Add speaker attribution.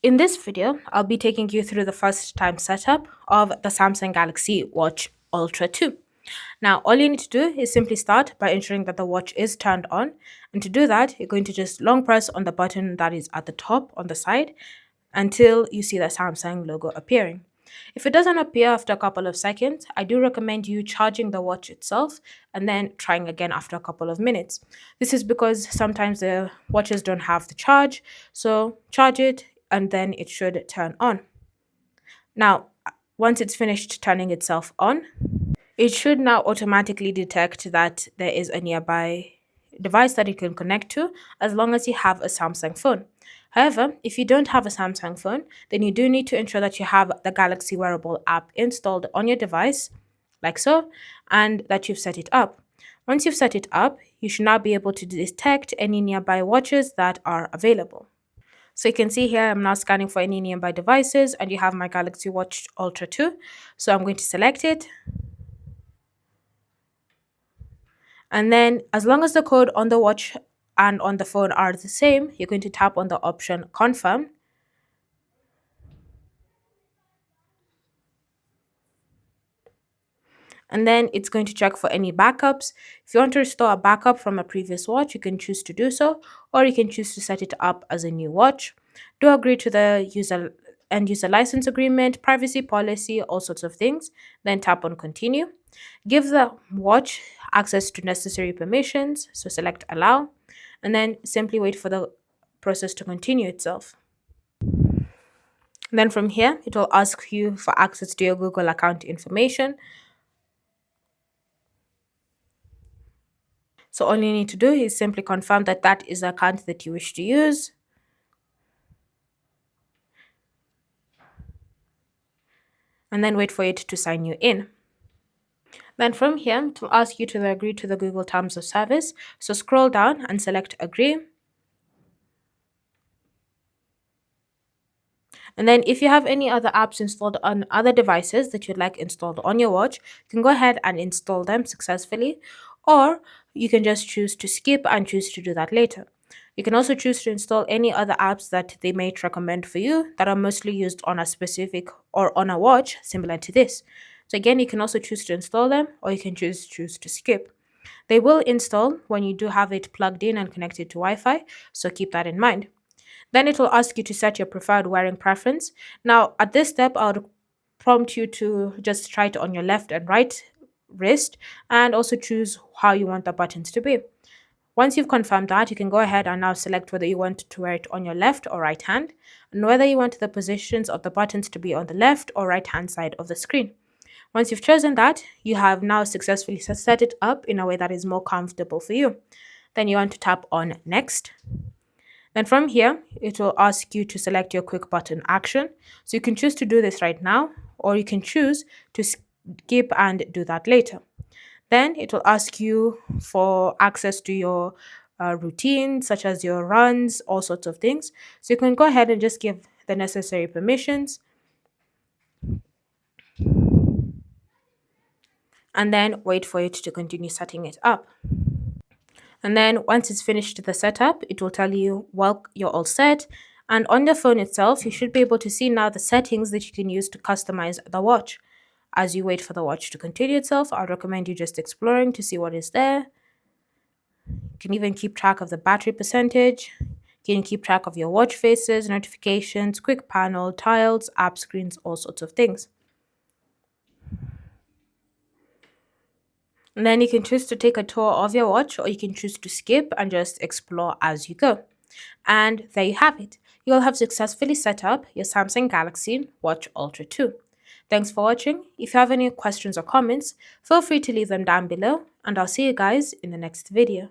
Speaker 1: In this video, I'll be taking you through the first time setup of the Samsung Galaxy Watch Ultra 2. Now, all you need to do is simply start by ensuring that the watch is turned on. And to do that, you're going to just long press on the button that is at the top on the side until you see the Samsung logo appearing. If it doesn't appear after a couple of seconds, I do recommend you charging the watch itself and then trying again after a couple of minutes. This is because sometimes the watches don't have the charge, so charge it and then it should turn on. Now, once it's finished turning itself on, it should now automatically detect that there is a nearby device that it can connect to as long as you have a Samsung phone. However, if you don't have a Samsung phone, then you do need to ensure that you have the Galaxy Wearable app installed on your device, like so, and that you've set it up. Once you've set it up, you should now be able to detect any nearby watches that are available. So you can see here, I'm now scanning for any nearby devices, and you have my Galaxy Watch Ultra 2. So I'm going to select it. And then as long as the code on the watch and on the phone are the same, you're going to tap on the option confirm. And then it's going to check for any backups. If you want to restore a backup from a previous watch, you can choose to do so, or you can choose to set it up as a new watch. Do agree to the user license agreement, privacy policy, all sorts of things. Then tap on continue. Give the watch access to necessary permissions, so select allow, and then simply wait for the process to continue itself. Then from here, it will ask you for access to your Google account information. So all you need to do is simply confirm that that is the account that you wish to use. And then wait for it to sign you in. Then from here, it will ask you to agree to the Google Terms of Service. So scroll down and select agree. And then if you have any other apps installed on other devices that you'd like installed on your watch, you can go ahead and install them successfully, or you can just choose to skip and choose to do that later. You can also choose to install any other apps that they might recommend for you that are mostly used on a specific or on a watch similar to this. So again, you can also choose to install them, or you can choose to skip. They will install when you do have it plugged in and connected to Wi-Fi, so keep that in mind. Then it will ask you to set your preferred wearing preference. Now, at this step, I would prompt you to just try it on your left and right wrist and also choose how you want the buttons to be. Once you've confirmed that, you can go ahead and now select whether you want to wear it on your left or right hand, and whether you want the positions of the buttons to be on the left or right hand side of the screen. Once you've chosen that, you have now successfully set it up in a way that is more comfortable for you. Then you want to tap on next. Then from here, it will ask you to select your quick button action. So you can choose to do this right now, or you can choose to skip and do that later. Then it will ask you for access to your routine, such as your runs, all sorts of things. So you can go ahead and just give the necessary permissions. And then wait for it to continue setting it up. And then once it's finished the setup, it will tell you, well, you're all set. And on the phone itself, you should be able to see now the settings that you can use to customize the watch. As you wait for the watch to continue itself, I'd recommend you just exploring to see what is there. You can even keep track of the battery percentage. You can keep track of your watch faces, notifications, quick panel, tiles, app screens, all sorts of things. And then you can choose to take a tour of your watch, or you can choose to skip and just explore as you go. And there you have it. You'll have successfully set up your Samsung Galaxy Watch Ultra 2. Thanks for watching. If you have any questions or comments, feel free to leave them down below, and I'll see you guys in the next video.